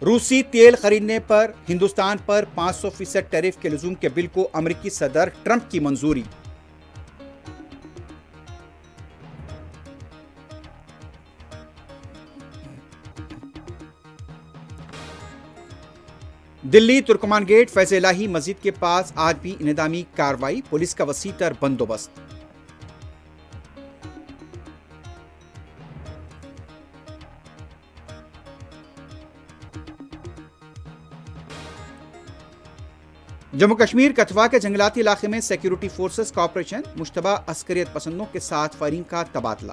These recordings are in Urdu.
روسی تیل خریدنے پر ہندوستان پر 500% ٹیرف کے لزوم کے بل کو امریکی صدر ٹرمپ کی منظوری۔ دلی ترکمان گیٹ فیض الہی مسجد کے پاس آج بھی انہدامی کارروائی، پولیس کا وسیع تر بندوبست۔ جموں کشمیر کتھوا کے جنگلاتی علاقے میں سیکیورٹی فورسز کا آپریشن، مشتبہ عسکریت پسندوں کے ساتھ فائرنگ کا تبادلہ۔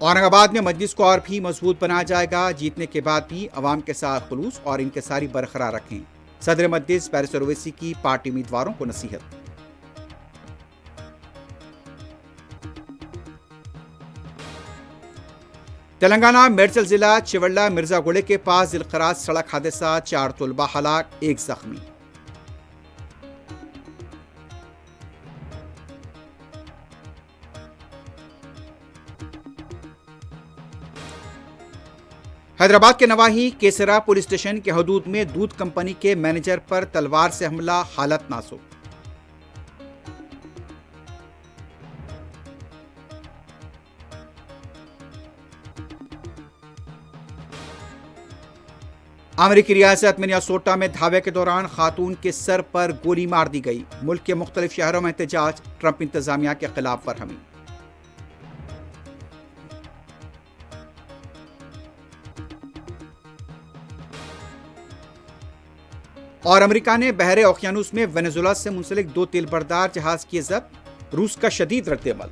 اورنگ آباد میں مجلس کو اور بھی مضبوط بنایا جائے گا، جیتنے کے بعد بھی عوام کے ساتھ خلوص اور انکساری برقرار رکھیں، صدر مجلس بیرسٹر اویسی کی پارٹی امیدواروں کو نصیحت۔ تلنگانہ میڈچل ضلع چولہ مرزا گوڑے کے پاس دل خراش سڑک حادثہ، 4 طلبہ ہلاک، 1 زخمی۔ حیدرآباد کے نواحی کیسرا پولیس اسٹیشن کے حدود میں دودھ کمپنی کے مینیجر پر تلوار سے حملہ، حالت نازک۔ امریکی ریاست منیسوٹا میں دھاوے کے دوران خاتون کے سر پر گولی مار دی گئی، ملک کے مختلف شہروں میں احتجاج، ٹرمپ انتظامیہ کے خلاف برہمی۔ اور امریکہ نے بحر اوقیانوس میں وینزویلا سے منسلک 2 تیل بردار جہاز کیے ضبط، روس کا شدید رد عمل۔